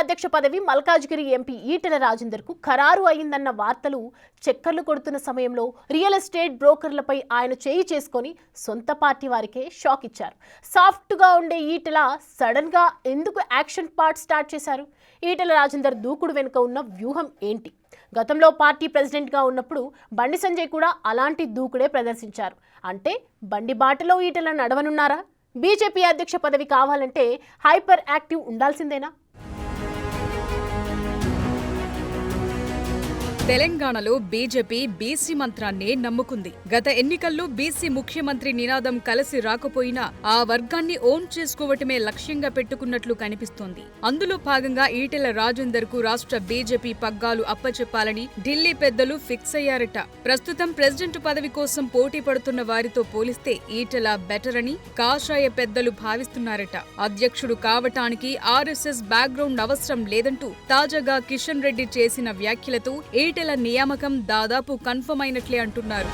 అధ్యక్ష పదవి మల్కాజ్గిరి ఎంపీ ఈటెల రాజేందర్కు ఖరారు అయిందన్న వార్తలు చక్కర్లు కొడుతున్న సమయంలో రియల్ ఎస్టేట్ బ్రోకర్లపై ఆయన చేయి చేసుకొని సొంత పార్టీ వారికే షాక్ ఇచ్చారు. సాఫ్ట్గా ఉండే ఈటెల సడన్గా ఎందుకు యాక్షన్ పార్ట్ స్టార్ట్ చేశారు? ఈటెల రాజేందర్ దూకుడు వెనుక ఉన్న వ్యూహం ఏంటి? గతంలో పార్టీ ప్రెసిడెంట్గా ఉన్నప్పుడు బండి సంజయ్ కూడా అలాంటి దూకుడే ప్రదర్శించారు. అంటే బండి బాటలో ఈటెల నడవనున్నారా? బీజేపీ అధ్యక్ష పదవి కావాలంటే హైపర్ యాక్టివ్ ఉండాల్సిందేనా? తెలంగాణలో బీజేపీ బీసీ మంత్రాన్ని నమ్ముకుంది. గత ఎన్నికల్లో బీసీ ముఖ్యమంత్రి నినాదం కలిసి రాకపోయినా ఆ వర్గాన్ని ఓన్ చేసుకోవటమే లక్ష్యంగా పెట్టుకున్నట్లు కనిపిస్తోంది. అందులో భాగంగా ఈటెల రాజేందర్ కు రాష్ట్ర బీజేపీ పగ్గాలు అప్పచెప్పాలని ఢిల్లీ పెద్దలు ఫిక్స్ అయ్యారట. ప్రస్తుతం ప్రెసిడెంట్ పదవి కోసం పోటీ పడుతున్న వారితో పోలిస్తే ఈటెల బెటర్ అని కాషాయ పెద్దలు భావిస్తున్నారట. అధ్యక్షుడు కావటానికి ఆర్ఎస్ఎస్ బ్యాక్గ్రౌండ్ అవసరం లేదంటూ తాజాగా కిషన్ రెడ్డి చేసిన వ్యాఖ్యలతో ఈటెల నియామకం దాదాపు కన్ఫర్మ్ అయినట్లే అంటున్నారు.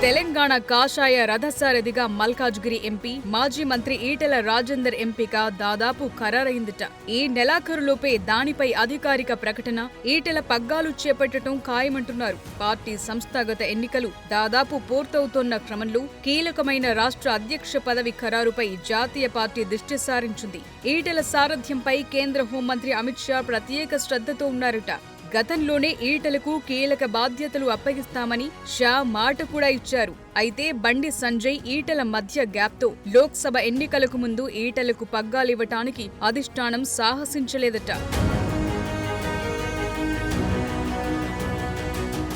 తెలంగాణ కాషాయ రథసారథిగా మల్కాజ్గిరి ఎంపీ, మాజీ మంత్రి ఈటెల రాజేందర్ ఎంపిక దాదాపు ఖరారైందట. ఈ నెలాఖరులోపే దానిపై అధికారిక ప్రకటన, ఈటెల పగ్గాలు చేపట్టడం ఖాయమంటున్నారు. పార్టీ సంస్థాగత ఎన్నికలు దాదాపు పూర్తవుతోన్న క్రమంలో కీలకమైన రాష్ట్ర అధ్యక్ష పదవి ఖరారుపై జాతీయ పార్టీ దృష్టి సారించింది. ఈటెల సారథ్యంపై కేంద్ర హోంమంత్రి అమిత్ షా ప్రత్యేక శ్రద్ధతో ఉన్నారట. గతంలోనే ఈటెలకు కీలక బాధ్యతలు అప్పగిస్తామని షా మాట కూడా ఇచ్చారు. అయితే బండి సంజయ్, ఈటెల మధ్య గ్యాప్తో లోక్సభ ఎన్నికలకు ముందు ఈటెలకు పగ్గాలివ్వటానికి అధిష్టానం సాహసించలేదట.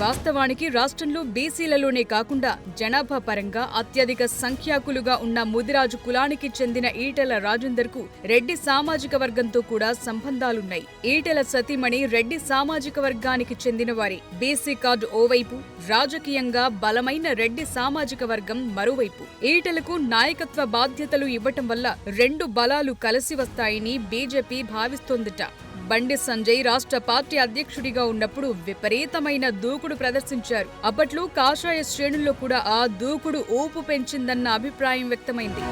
వాస్తవానికి రాష్ట్రంలో బీసీలలోనే కాకుండా జనాభా పరంగా అత్యధిక సంఖ్యాకులుగా ఉన్న ముదిరాజు కులానికి చెందిన ఈటెల రాజేందర్ కు రెడ్డి సామాజిక వర్గంతో కూడా సంబంధాలున్నాయి. ఈటెల సతీమణి రెడ్డి సామాజిక వర్గానికి చెందినవారే. బీసీ కార్డు ఓవైపు, రాజకీయంగా బలమైన రెడ్డి సామాజిక వర్గం మరోవైపు. ఈటెలకు నాయకత్వ బాధ్యతలు ఇవ్వటం వల్ల రెండు బలాలు కలిసి వస్తాయని బీజేపీ భావిస్తోందట. బండి సంజయ్ రాష్ట్ర పార్టీ అధ్యక్షుడిగా ఉన్నప్పుడు విపరీతమైన దూకుడు ప్రదర్శించారు. అప్పట్లో కాషాయ శ్రేణుల్లో కూడా ఆ దూకుడు ఊపు పెంచిందన్న అభిప్రాయం వ్యక్తమైంది.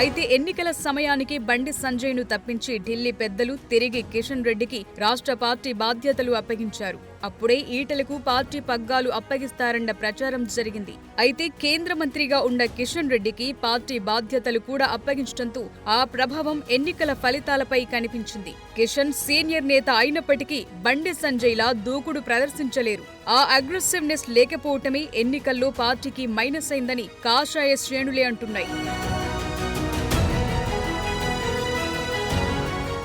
అయితే ఎన్నికల సమయానికి బండి సంజయ్ను తప్పించి ఢిల్లీ పెద్దలు తిరిగి కిషన్ రెడ్డికి రాష్ట్ర పార్టీ బాధ్యతలు అప్పగించారు. అప్పుడే ఈటెలకు పార్టీ పగ్గాలు అప్పగిస్తారన్న ప్రచారం జరిగింది. అయితే కేంద్ర మంత్రిగా ఉన్న కిషన్ రెడ్డికి పార్టీ బాధ్యతలు కూడా అప్పగించడంతో ఆ ప్రభావం ఎన్నికల ఫలితాలపై కనిపించింది. కిషన్ సీనియర్ నేత అయినప్పటికీ బండి సంజయ్లా దూకుడు ప్రదర్శించలేరు. ఆ అగ్రెసివ్నెస్ లేకపోవటమే ఎన్నికల్లో పార్టీకి మైనస్ అయిందని కాషాయ శ్రేణులే అంటున్నాయి.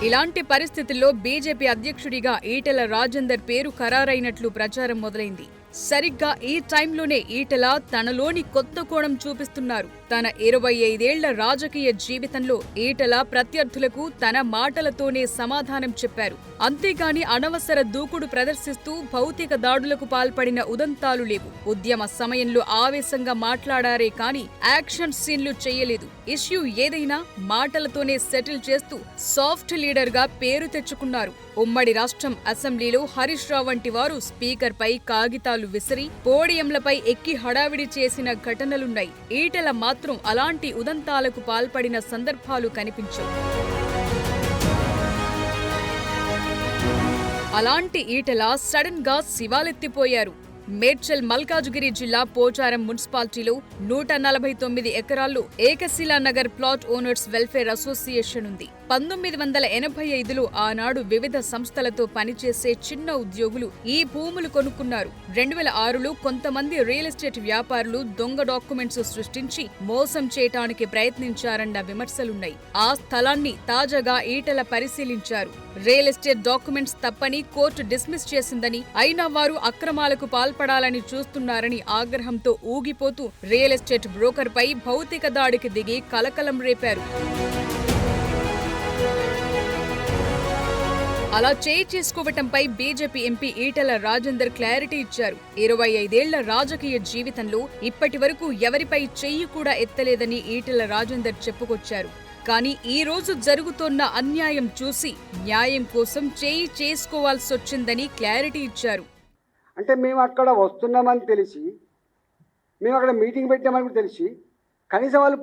ఇలాంటి పరిస్థితుల్లో బీజేపీ అధ్యక్షుడిగా ఈటెల రాజేందర్ పేరు ఖరారైనట్లు ప్రచారం మొదలైంది. సరిగ్గా ఈ టైంలోనే ఈటెల తనలోని కొత్త కోణం చూపిస్తున్నారు. తన 25 ఏళ్ల రాజకీయ జీవితంలో ఈటెల ప్రత్యర్థులకు తన మాటలతోనే సమాధానం చెప్పారు. అంతేగాని అనవసర దూకుడు ప్రదర్శిస్తూ భౌతిక దాడులకు పాల్పడిన ఉదంతాలు లేవు. ఉద్యమ సమయంలో ఆవేశంగా మాట్లాడారే కాని యాక్షన్ సీన్లు చేయలేదు. ఇష్యూ ఏదైనా మాటలతోనే సెటిల్ చేస్తూ సాఫ్ట్ లీడర్ గా పేరు తెచ్చుకున్నారు. ఉమ్మడి రాష్ట్రం అసెంబ్లీలో హరీష్ రావు వంటి వారు స్పీకర్ పై కాగితాలు విసిరి పోడియంలపై ఎక్కి హడావిడి చేసిన ఘటనలున్నాయి. ఈటెల మాత్రం అలాంటి ఉదంతాలకు పాల్పడిన సందర్భాలు కనిపించవు. అలాంటి ఈటెల సడన్ గా శివాలెత్తిపోయారు. మేడ్చల్ మల్కాజ్గిరి జిల్లా పోచారం మున్సిపాలిటీలో 149 ఎకరాల్లో Ekashila Nagar plot owners welfare association ఉంది. 1985లో ఆనాడు వివిధ సంస్థలతో పనిచేసే చిన్న ఉద్యోగులు ఈ భూములు కొనుక్కున్నారు. 2006లో కొంతమంది రియల్ ఎస్టేట్ వ్యాపారులు దొంగ డాక్యుమెంట్స్ సృష్టించి మోసం చేయటానికి ప్రయత్నించారన్న విమర్శలున్నాయి. ఆ స్థలాన్ని తాజాగా ఈటెల పరిశీలించారు. రియల్ ఎస్టేట్ డాక్యుమెంట్స్ తప్పని కోర్టు డిస్మిస్ చేసిందని, అయినా వారు అక్రమాలకు పాల్పడాలని చూస్తున్నారని ఆగ్రహంతో ఊగిపోతూ రియల్ ఎస్టేట్ బ్రోకర్ పై భౌతిక దాడికి దిగి కలకలం రేపారు. అలా చేయి చేసుకోవటంపై BJP MP Etela Rajender clarity ఇచ్చారు. 25 ఏళ్ల రాజకీయ జీవితంలో ఇప్పటి వరకు ఎవరిపై చెయ్యి కూడా ఎత్తలేదని ఈటెల రాజేందర్ చెప్పుకొచ్చారు. కానీ ఈ రోజు జరుగుతోన్న అన్యాయం చూసి న్యాయం కోసం చేయి చేసుకోవాల్సొచ్చిందని క్లారిటీ ఇచ్చారు. అంటే మేము అక్కడ వస్తున్నామని తెలిసి మేము అక్కడ మీటింగ్ పెట్టామని కూడా తెలిసి కనీసం వాళ్ళు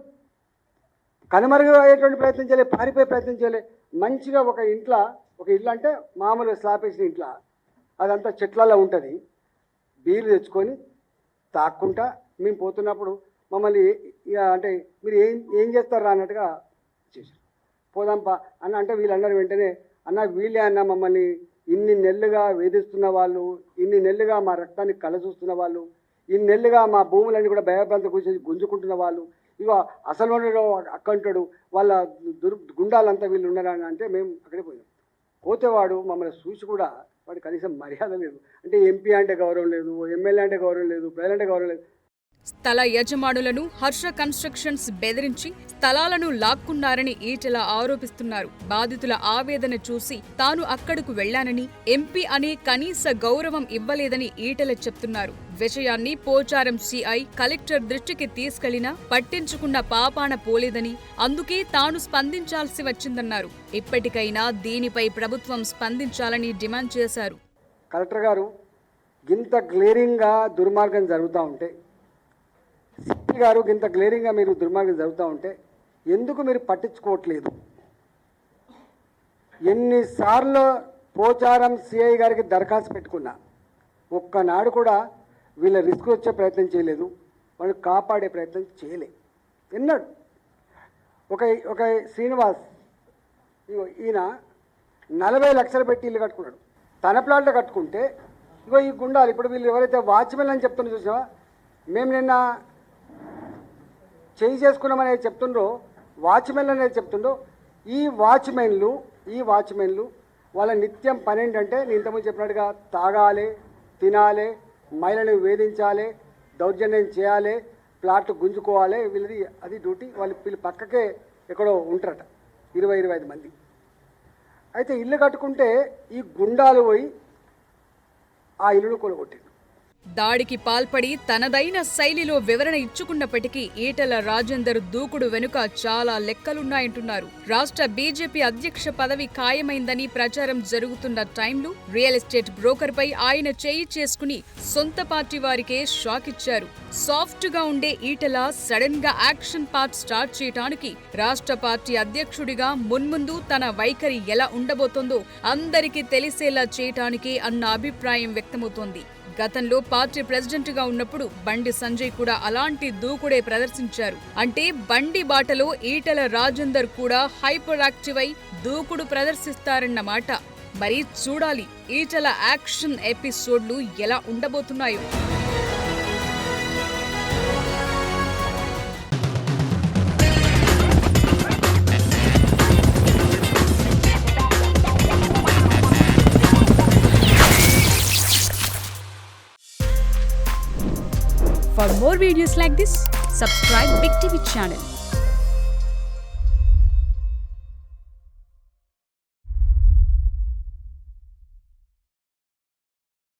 కనుమరుగు అయ్యేటువంటి ప్రయత్నం చేయలే, పారిపోయే ప్రయత్నం చేయలే. మంచిగా ఒక ఇల్లు అంటే మామూలు స్లాబ్ వేసిన ఇంట్లో అదంతా చెట్లలో ఉంటుంది, బీర్లు తెచ్చుకొని తాక్కుంటా మేము పోతున్నప్పుడు మమ్మల్ని ఇక అంటే మీరు ఏం చేస్తారా అన్నట్టుగా చేశారు. పోదాంపా అన్న అంటే వీళ్ళు అన్నారు వెంటనే, అన్న వీళ్ళే అన్న మమ్మల్ని ఇన్ని నెలలుగా వేధిస్తున్న వాళ్ళు, ఇన్ని నెలలుగా మా రక్తాన్ని కలచూస్తున్న వాళ్ళు, ఇన్ని నెలలుగా మా భూములన్నీ కూడా భయభ్రాంత కూర్చొని గుంజుకుంటున్న వాళ్ళు, ఇక అసలు అక్కంటాడు వాళ్ళ గుండాలంతా వీళ్ళు ఉన్నారని అంటే మేము అక్కడే పోయినాం. పోతే వాడు మమ్మల్ని చూసి కూడా వాడు కనీసం మర్యాద లేదు. అంటే ఎంపీ అంటే గౌరవం లేదు, ఎమ్మెల్యే అంటే గౌరవం లేదు, ప్రజలంటే గౌరవం లేదు. స్థల యజమానులను హర్ష కన్స్ట్రక్షన్స్ బెదిరించి స్థలాలను లాక్కున్నారని ఈటెల ఆరోపిస్తున్నారు. బాధితుల ఆవేదన చూసి తాను అక్కడకు వెళ్లానని, ఎంపీ అనే కనీస గౌరవం ఇవ్వలేదని ఈటెల చెప్తున్నారు. విషయాన్ని పోచారం సిఐ కలెక్టర్ దృష్టికి తీసుకెళ్లినా పట్టించుకున్న పాపాన పోలేదని, అందుకే తాను స్పందించాల్సి వచ్చిందన్నారు. ఇప్పటికైనా దీనిపై ప్రభుత్వం స్పందించాలని డిమాండ్ చేశారు. కలెక్టర్ గారు, ఇంత గ్లేరింగ్గా దుర్మార్గం జరుగుతూ ఉంటే, సిపి గారు ఇంత గ్లేరింగ్గా మీరు దుర్మార్గం జరుగుతూ ఉంటే ఎందుకు మీరు పట్టించుకోవట్లేదు? ఎన్నిసార్లు పోచారం సిఐ గారికి దరఖాస్తు పెట్టుకున్నా ఒక్కనాడు కూడా వీళ్ళ రిస్క్ వచ్చే ప్రయత్నం చేయలేదు, వాళ్ళు కాపాడే ప్రయత్నం చేయలే. ఎన్నాడు ఒక శ్రీనివాస్ ఈయన 40 లక్షలు పెట్టి ఇల్లు కట్టుకున్నాడు. తన ప్లాట్లో కట్టుకుంటే ఇగో ఈ గుండాలు ఇప్పుడు వీళ్ళు ఎవరైతే వాచ్మెన్ అని చెప్తున్నా చూసావా, మేము నిన్న చేసుకున్నామని చెప్తుండ్రో, వాచ్మెన్లు అనేది చెప్తుండ్రో, ఈ వాచ్మెన్లు వాళ్ళ నిత్యం పని ఏంటంటే నేను ఇంతకుముందు చెప్పినట్టుగా తాగాలి, తినాలి, మహిళలను వేధించాలి, దౌర్జన్యం చేయాలి, ప్లాట్ గుంజుకోవాలి, వీళ్ళది అది డ్యూటీ. వీళ్ళు పక్కకే ఎక్కడో ఉంటారట 20-25 మంది. అయితే ఇల్లు కట్టుకుంటే ఈ గుండాలు పోయి ఆ ఇల్లును కొలగొట్టిండు. దాడికి పాల్పడి తనదైన శైలిలో వివరణ ఇచ్చుకున్నప్పటికీ ఈటెల రాజేందర్ దూకుడు వెనుక చాలా లెక్కలున్నాయంటున్నారు. రాష్ట్ర బీజేపీ అధ్యక్ష పదవి ఖాయమైందని ప్రచారం జరుగుతున్న టైంలో రియల్ ఎస్టేట్ బ్రోకర్ పై ఆయన చేయి చేసుకుని సొంత పార్టీ వారికే షాక్ ఇచ్చారు. సాఫ్ట్ గా ఉండే ఈటెల సడన్ గా యాక్షన్ పార్ట్ స్టార్ట్ చేయడానికి రాష్ట్ర పార్టీ అధ్యక్షుడిగా మున్ముందు తన వైఖరి ఎలా ఉండబోతోందో అందరికీ తెలిసేలా చేయటానికి అన్న అభిప్రాయం వ్యక్తమవుతోంది. గతంలో పార్టీ ప్రెసిడెంట్ గా ఉన్నప్పుడు బండి సంజయ్ కూడా అలాంటి దూకుడే ప్రదర్శించారు. అంటే బండి బాటలో ఈటెల రాజేందర్ కూడా హైపర్ యాక్టివ్ అయి దూకుడు ప్రదర్శిస్తారన్నమాట. మరి చూడాలి ఈటెల యాక్షన్ ఎపిసోడ్లు ఎలా ఉండబోతున్నాయో. For more videos like this, subscribe Big TV channel.